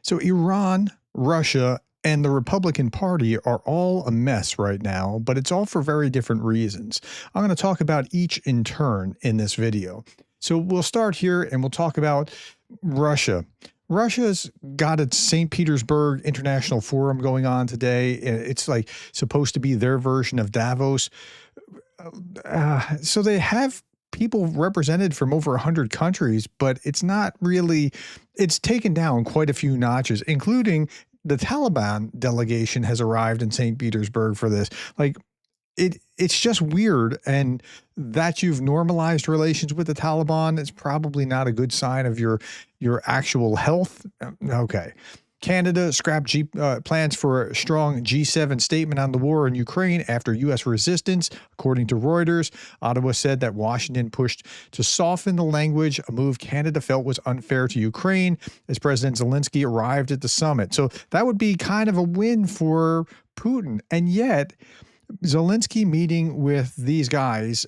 So Iran, Russia, and the Republican Party are all a mess right now, but it's all for very different reasons. I'm going to talk about each in turn in this video. So we'll start here and we'll talk about Russia. Russia's got its St. Petersburg International Forum going on today. It's like supposed to be their version of Davos. So they have people represented from over 100 countries, but it's not really, it's taken down quite a few notches, including the Taliban delegation has arrived in St. Petersburg for this. Like, it's just weird, and that you've normalized relations with the Taliban is probably not a good sign of your actual health. Okay. Canada scrapped plans for a strong G7 statement on the war in Ukraine after U.S. resistance, according to Reuters. Ottawa said that Washington pushed to soften the language, a move Canada felt was unfair to Ukraine, as President Zelensky arrived at the summit. So that would be kind of a win for Putin. And yet, Zelensky meeting with these guys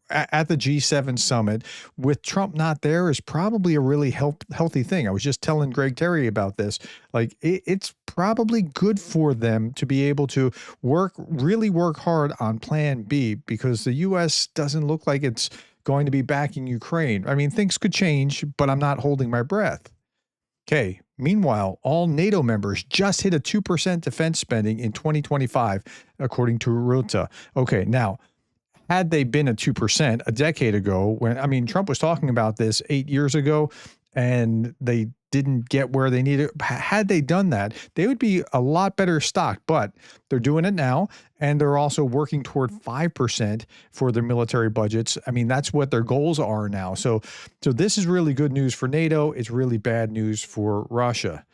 at the G7 summit with Trump not there is probably a really healthy thing. I was just telling Greg Terry about this. Like, it's probably good for them to be able to really work hard on plan B, because the U.S. doesn't look like it's going to be backing Ukraine. I mean, things could change, but I'm not holding my breath. Okay. Meanwhile, all NATO members just hit a 2% defense spending in 2025, according to Erupts. Okay. Now, had they been at 2% a decade ago, when, I mean, Trump was talking about this 8 years ago, and they didn't get where they needed. Had they done that, they would be a lot better stocked, but they're doing it now. And they're also working toward 5% for their military budgets. I mean, that's what their goals are now. So this is really good news for NATO. It's really bad news for Russia.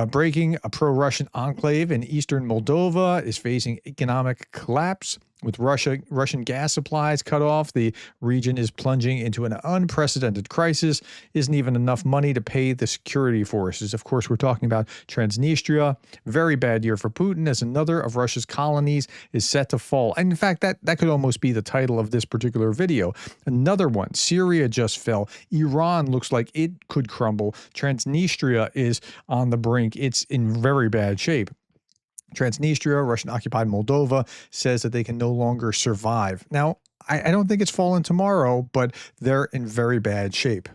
Breaking, a pro-Russian enclave in eastern Moldova is facing economic collapse. With Russian gas supplies cut off, the region is plunging into an unprecedented crisis. Isn't even enough money to pay the security forces. Of course, we're talking about Transnistria. Very bad year for Putin, as another of Russia's colonies is set to fall. And in fact, that could almost be the title of this particular video. Another one, Syria just fell. Iran looks like it could crumble. Transnistria is on the brink. It's in very bad shape. Transnistria, Russian-occupied Moldova, says that they can no longer survive. Now, I don't think it's fallen tomorrow, but they're in very bad shape.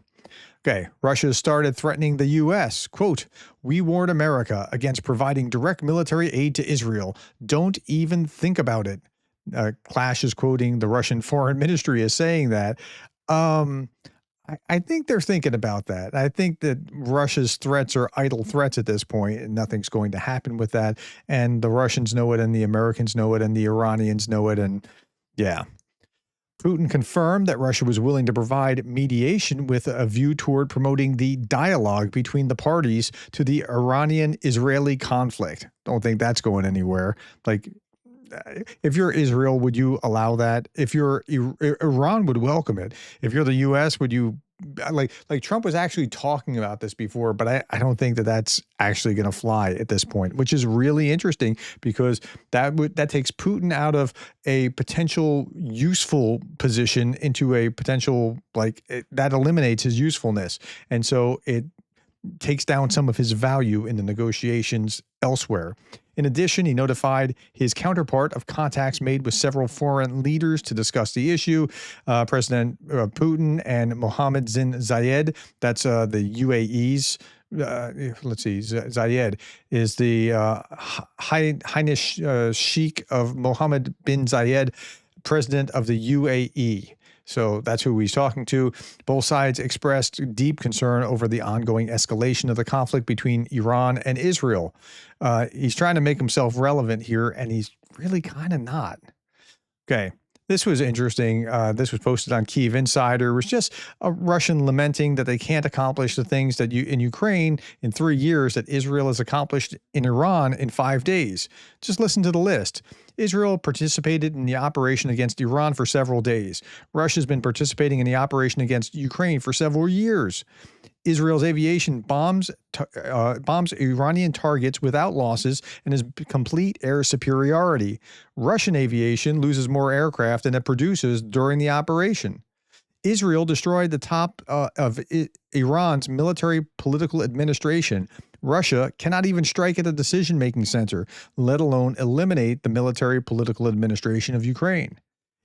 Okay, Russia started threatening the U.S. Quote, "We warned America against providing direct military aid to Israel. Don't even think about it." Clash is quoting the Russian Foreign Ministry as saying that. I think they're thinking about that. I think that Russia's threats are idle threats at this point, and nothing's going to happen with that. And the Russians know it, and the Americans know it, and the Iranians know it. And yeah. Putin confirmed that Russia was willing to provide mediation with a view toward promoting the dialogue between the parties to the Iranian-Israeli conflict. Don't think that's going anywhere. Like, if you're Israel, would you allow that? If you're Iran, would welcome it. If you're the U.S., would you like Trump was actually talking about this before, but I don't think that that's actually going to fly at this point, which is really interesting, because that takes Putin out of a potential useful position into a potential, that eliminates his usefulness. And so it takes down some of his value in the negotiations elsewhere. In addition, he notified his counterpart of contacts made with several foreign leaders to discuss the issue. President Putin and Mohammed bin Zayed, that's the UAE's, let's see, Zayed is the Highness Sheikh of Mohammed bin Zayed, president of the UAE. So that's who he's talking to. Both sides expressed deep concern over the ongoing escalation of the conflict between Iran and Israel. He's trying to make himself relevant here, and he's really kind of not. Okay. This was interesting. This was posted on Kyiv Insider. It was just a Russian lamenting that they can't accomplish the things that in Ukraine in 3 years that Israel has accomplished in Iran in 5 days. Just listen to the list. Israel participated in the operation against Iran for several days. Russia's been participating in the operation against Ukraine for several years. Israel's aviation bombs Iranian targets without losses and has complete air superiority. Russian aviation loses more aircraft than it produces during the operation. Israel destroyed the top of Iran's military political administration. Russia cannot even strike at the decision-making center, let alone eliminate the military political administration of Ukraine.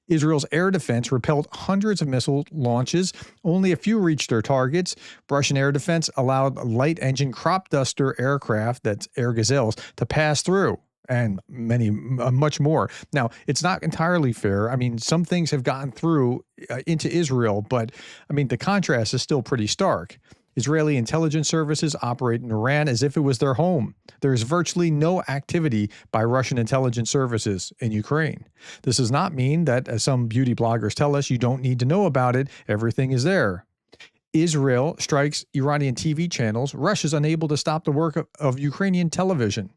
Israel's air defense repelled hundreds of missile launches. Only a few reached their targets. Russian air defense allowed light engine crop duster aircraft, that's air gazelles, to pass through, and much more. Now, it's not entirely fair. I mean, some things have gotten through into Israel, but I mean, the contrast is still pretty stark. Israeli intelligence services operate in Iran as if it was their home. There is virtually no activity by Russian intelligence services in Ukraine. This does not mean that, as some beauty bloggers tell us, you don't need to know about it. Everything is there. Israel strikes Iranian TV channels. Russia's unable to stop the work of Ukrainian television.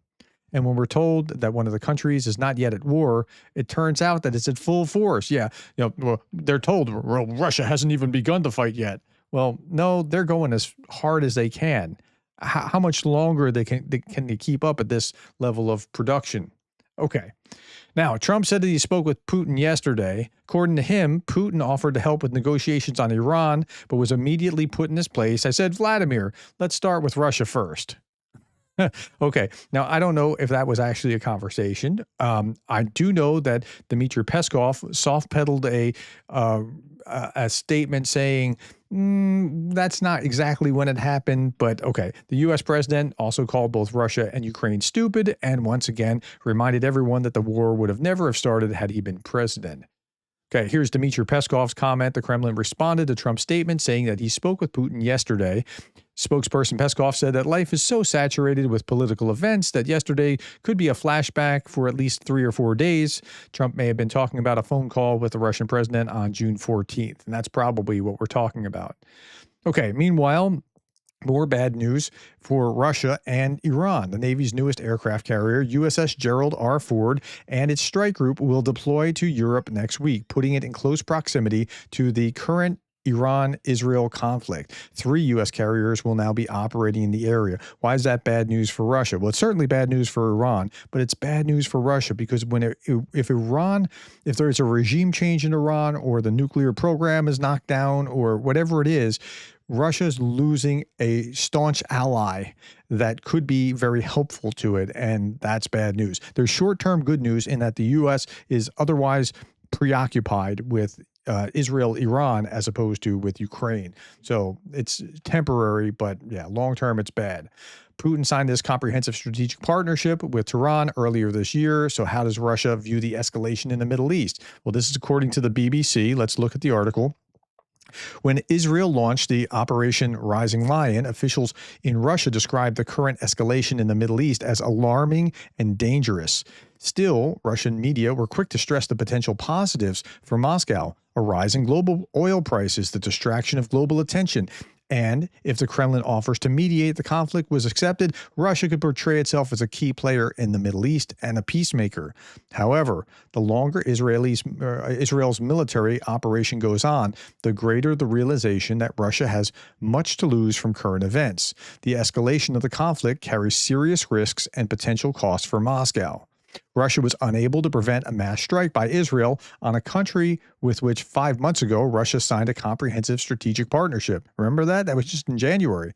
And when we're told that one of the countries is not yet at war, it turns out that it's at full force. Yeah, well, they're told, well, Russia hasn't even begun to fight yet. Well, no, they're going as hard as they can. How much longer can they keep up at this level of production? Okay. Now, Trump said that he spoke with Putin yesterday. According to him, Putin offered to help with negotiations on Iran, but was immediately put in his place. I said, Vladimir, let's start with Russia first. Okay. Now, I don't know if that was actually a conversation. I do know that Dmitry Peskov soft-pedaled a statement saying that's not exactly when it happened, but okay. The U.S. president also called both Russia and Ukraine stupid, and once again reminded everyone that the war would have never have started had he been president. Okay, here's Dmitry Peskov's comment. The Kremlin responded to Trump's statement, saying that he spoke with Putin yesterday. Spokesperson Peskov said that life is so saturated with political events that yesterday could be a flashback for at least 3 or 4 days. Trump may have been talking about a phone call with the Russian president on June 14th, and that's probably what we're talking about. Okay, meanwhile, more bad news for Russia and Iran. The Navy's newest aircraft carrier, USS Gerald R. Ford, and its strike group will deploy to Europe next week, putting it in close proximity to the current Iran-Israel conflict. 3 U.S. carriers will now be operating in the area. Why is that bad news for Russia? Well, it's certainly bad news for Iran, but it's bad news for Russia because if there's a regime change in Iran or the nuclear program is knocked down or whatever it is, Russia's losing a staunch ally that could be very helpful to it, and that's bad news. There's short-term good news in that the U.S. is otherwise preoccupied with Israel-Iran as opposed to with Ukraine. So it's temporary, but yeah, long-term it's bad. Putin signed this comprehensive strategic partnership with Tehran earlier this year. So how does Russia view the escalation in the Middle East? Well, this is according to the BBC. Let's look at the article. When Israel launched the Operation Rising Lion, officials in Russia described the current escalation in the Middle East as alarming and dangerous. Still, Russian media were quick to stress the potential positives for Moscow: a rise in global oil prices, the distraction of global attention, and if the Kremlin offers to mediate the conflict was accepted, Russia could portray itself as a key player in the Middle East and a peacemaker. However, the longer Israel's military operation goes on, the greater the realization that Russia has much to lose from current events. The escalation of the conflict carries serious risks and potential costs for Moscow. Russia was unable to prevent a mass strike by Israel on a country with which 5 months ago Russia signed a comprehensive strategic partnership. Remember that? That was just in January.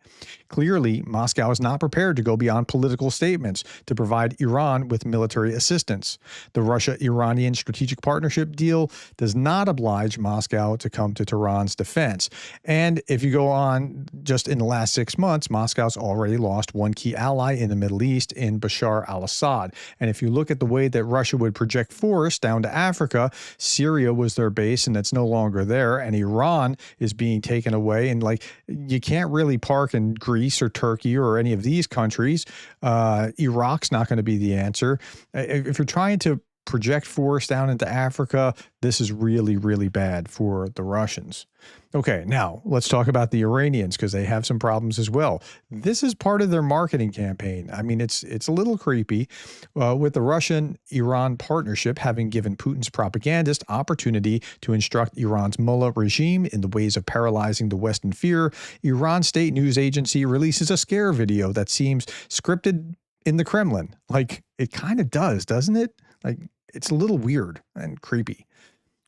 Clearly, Moscow is not prepared to go beyond political statements to provide Iran with military assistance. The Russia-Iranian strategic partnership deal does not oblige Moscow to come to Tehran's defense. And if you go on, just in the last 6 months, Moscow's already lost one key ally in the Middle East in Bashar al-Assad. And if you look at the way that Russia would project force down to Africa, Syria was their base and that's no longer there, and Iran is being taken away, and like you can't really park in Greece or Turkey or any of these countries. Iraq's not going to be the answer. If you're trying to project force down into Africa, this is really, really bad for the Russians. Okay, now let's talk about the Iranians because they have some problems as well. This is part of their marketing campaign. I mean, it's a little creepy with the Russian-Iran partnership having given Putin's propagandist opportunity to instruct Iran's mullah regime in the ways of paralyzing the West in fear. Iran's state news agency releases a scare video that seems scripted in the Kremlin. Like, it kind of does, doesn't it? Like, it's a little weird and creepy.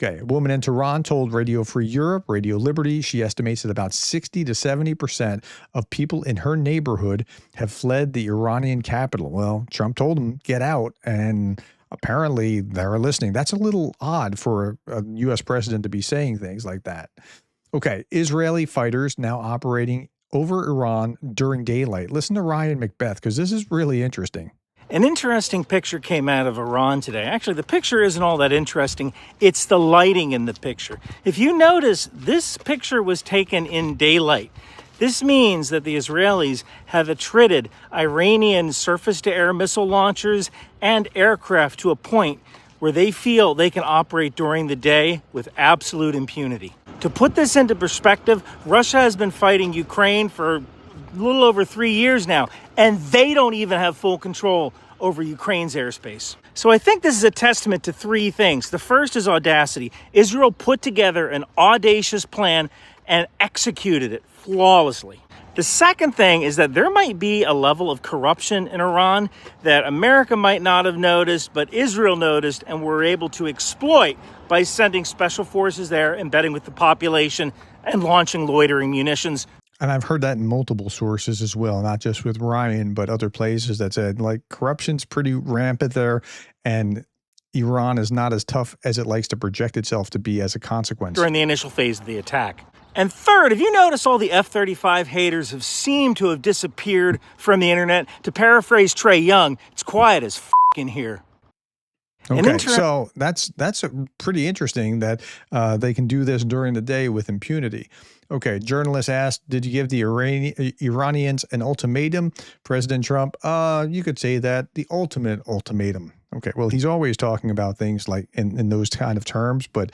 Okay, a woman in Tehran told Radio Free Europe, Radio Liberty, she estimates that about 60 to 70% of people in her neighborhood have fled the Iranian capital. Well, Trump told them, get out, and apparently they're listening. That's a little odd for a U.S. president to be saying things like that. Okay, Israeli fighters now operating over Iran during daylight. Listen to Ryan Macbeth, because this is really interesting. An interesting picture came out of Iran today. Actually, the picture isn't all that interesting. It's the lighting in the picture. If you notice, this picture was taken in daylight. This means that the Israelis have attrited Iranian surface-to-air missile launchers and aircraft to a point where they feel they can operate during the day with absolute impunity. To put this into perspective, Russia has been fighting Ukraine for a little over 3 years now, and they don't even have full control over Ukraine's airspace. So I think this is a testament to three things. The first is audacity. Israel put together an audacious plan and executed it flawlessly. The second thing is that there might be a level of corruption in Iran that America might not have noticed, but Israel noticed and were able to exploit by sending special forces there, embedding with the population, and launching loitering munitions. And I've heard that in multiple sources as well, not just with Ryan, but other places that said, like, corruption's pretty rampant there, and Iran is not as tough as it likes to project itself to be as a consequence. During the initial phase of the attack. And third, if you notice, all the F-35 haters have seemed to have disappeared from the internet. To paraphrase Trey Young, it's quiet as in here. Okay, so that's pretty interesting that they can do this during the day with impunity. Okay, journalist asked, did you give the Iranians an ultimatum? President Trump, you could say that, the ultimate ultimatum. Okay, well, he's always talking about things like in those kind of terms, but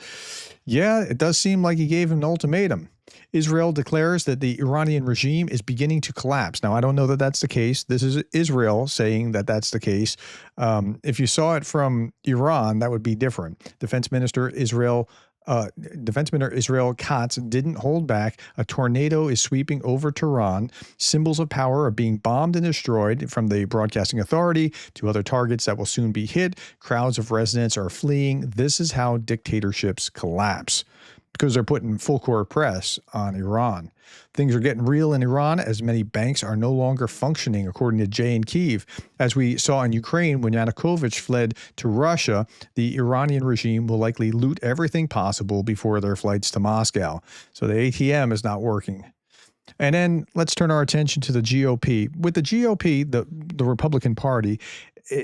yeah, it does seem like he gave him an ultimatum. Israel declares that the Iranian regime is beginning to collapse. Now, I don't know that that's the case. This is Israel saying that that's the case. If you saw it from Iran, that would be different. Defense Minister Israel Katz didn't hold back. A tornado is sweeping over Tehran. Symbols of power are being bombed and destroyed, from the Broadcasting Authority to other targets that will soon be hit. Crowds of residents are fleeing. This is how dictatorships collapse, because they're putting full court press on Iran. Things are getting real in Iran as many banks are no longer functioning, according to Jay in Kyiv. As we saw in Ukraine when Yanukovych fled to Russia, the Iranian regime will likely loot everything possible before their flights to Moscow. So the ATM is not working. And then let's turn our attention to the GOP. With the GOP, the Republican Party,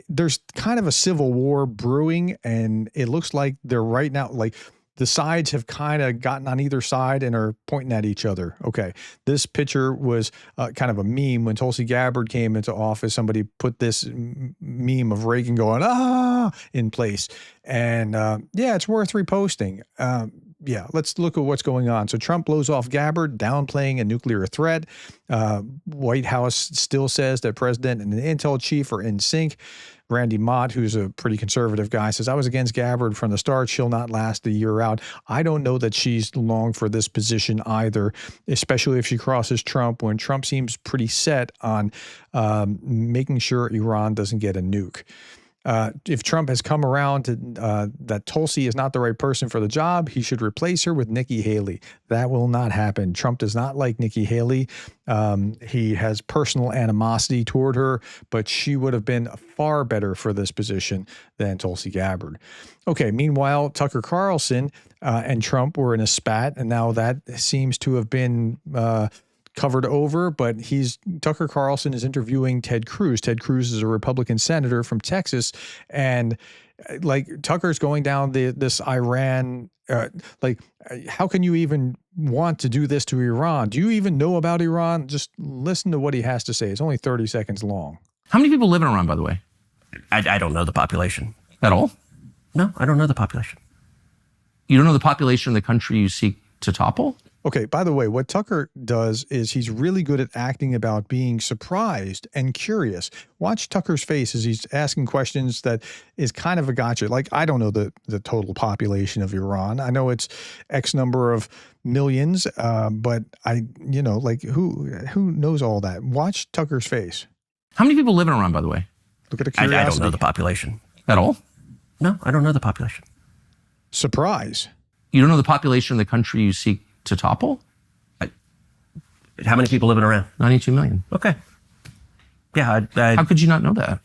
there's kind of a civil war brewing, and it looks like they're right now, like, the sides have kind of gotten on either side and are pointing at each other. Okay, this picture was kind of a meme. When Tulsi Gabbard came into office, somebody put this meme of Reagan going, ah, in place. And yeah, it's worth reposting. Yeah, let's look at what's going on. So Trump blows off Gabbard, downplaying a nuclear threat. White House still says that president and the intel chief are in sync. Randy Mott, who's a pretty conservative guy, says, I was against Gabbard from the start. She'll not last the year out. I don't know that she's long for this position either, especially if she crosses Trump, when Trump seems pretty set on making sure Iran doesn't get a nuke. If Trump has come around to that Tulsi is not the right person for the job, he should replace her with Nikki Haley. That will not happen. Trump does not like Nikki Haley. He has personal animosity toward her, but she would have been far better for this position than Tulsi Gabbard. Okay, meanwhile, Tucker Carlson and Trump were in a spat, and now that seems to have been covered over, but Tucker Carlson is interviewing Ted Cruz. Ted Cruz is a Republican senator from Texas, and like, Tucker's going down this Iran, like, how can you even want to do this to Iran? Do you even know about Iran? Just listen to what he has to say. It's only 30 seconds long. How many people live in Iran, by the way? I don't know the population. At all? No, I don't know the population. You don't know the population of the country you seek to topple? Okay, by the way, what Tucker does is he's really good at acting about being surprised and curious. Watch Tucker's face as he's asking questions that is kind of a gotcha. Like, I don't know the total population of Iran. I know it's X number of millions, but like, who knows all that? Watch Tucker's face. How many people live in Iran, by the way? Look at the curiosity. I don't know the population. At all? No, I don't know the population. Surprise. You don't know the population of the country you seek to topple? How many people live in Iran? 92 million. Okay. Yeah, How could you not know that?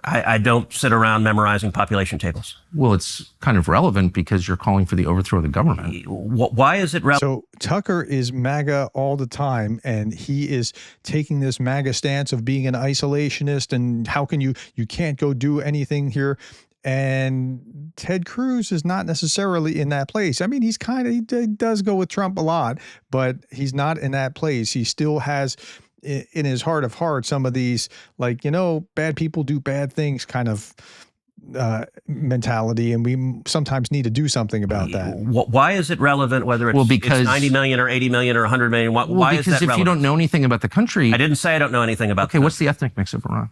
I don't sit around memorizing population tables. Well, it's kind of relevant because you're calling for the overthrow of the government. Why is it relevant? So Tucker is MAGA all the time, and he is taking this MAGA stance of being an isolationist, and how can you can't go do anything here. And Ted Cruz is not necessarily in that place. I mean, he does go with Trump a lot, but he's not in that place. He still has in his heart of hearts some of these, like, bad people do bad things kind of mentality, and we sometimes need to do something about that. Why is it relevant whether it's, because, it's 90 million or 80 million or 100 million? Why is that relevant? Because if you don't know anything about the country... I didn't say I don't know anything about Okay, what's the ethnic mix of Iran?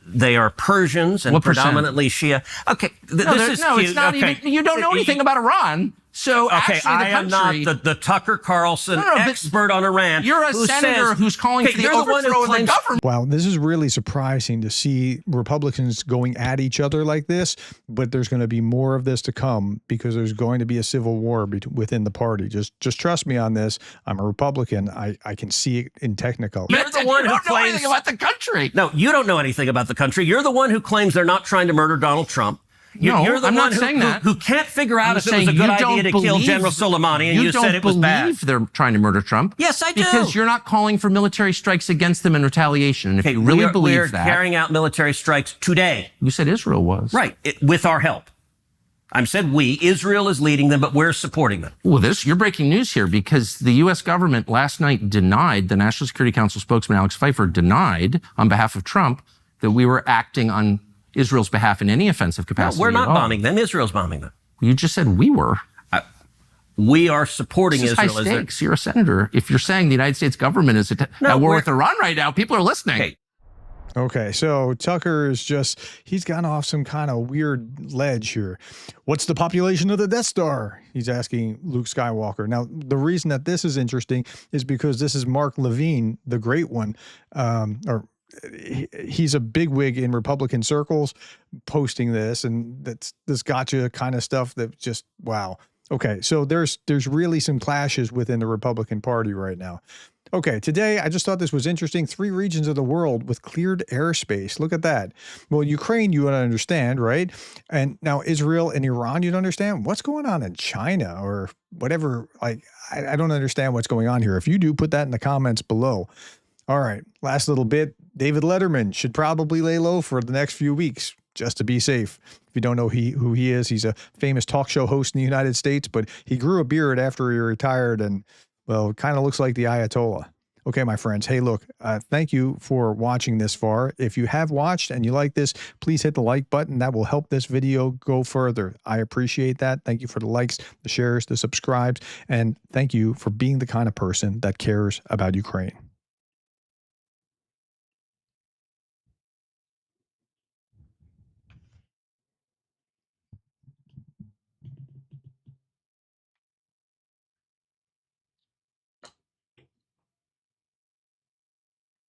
They are Persians and predominantly Shia. Okay, this is cute. It's not even... You don't know anything about Iran. So okay, actually, I am not the Tucker Carlson expert on Iran. You're a senator who's calling for the overthrow of the government. Wow, this is really surprising to see Republicans going at each other like this, but there's going to be more of this to come because there's going to be a civil war within the party. Just trust me on this. I'm a Republican. I can see it in Technicolor. You're the one who claims anything about the country. No, you don't know anything about the country. You're the one who claims they're not trying to murder Donald Trump. You're the one who can't figure out if it was a good idea to kill General Soleimani, and you said it was bad. You don't believe they're trying to murder Trump. Yes, I do. Because you're not calling for military strikes against them in retaliation. And if you really believe that... We're carrying out military strikes today. You said Israel was. Right, with our help. I said we. Israel is leading them, but we're supporting them. Well, you're breaking news here because the U.S. government last night denied, the National Security Council spokesman Alex Pfeiffer denied on behalf of Trump that we were acting on Israel's behalf in any offensive capacity. No, we're not bombing them. Israel's bombing them. You just said we were. We are supporting Israel. High stakes. You're a senator. If you're saying the United States government is at war with Iran right now, people are listening. Okay, so Tucker is he's gone off some kind of weird ledge here. What's the population of the Death Star? He's asking Luke Skywalker. Now, the reason that this is interesting is because this is Mark Levine, the great one, he's a bigwig in Republican circles posting this, and that's this gotcha kind of stuff that just, wow. Okay, so there's really some clashes within the Republican Party right now. Okay, today I just thought this was interesting. 3 regions of the world with cleared airspace. Look at that. Well, Ukraine, you would understand, right? And now Israel and Iran, you'd understand. What's going on in China or whatever? Like, I don't understand what's going on here. If you do, put that in the comments below. All right, last little bit. David Letterman should probably lay low for the next few weeks just to be safe. If you don't know who he is, he's a famous talk show host in the United States, but he grew a beard after he retired and, well, it kind of looks like the Ayatollah. Okay, my friends. Hey, look, thank you for watching this far. If you have watched and you like this, please hit the like button. That will help this video go further. I appreciate that. Thank you for the likes, the shares, the subscribes, and thank you for being the kind of person that cares about Ukraine.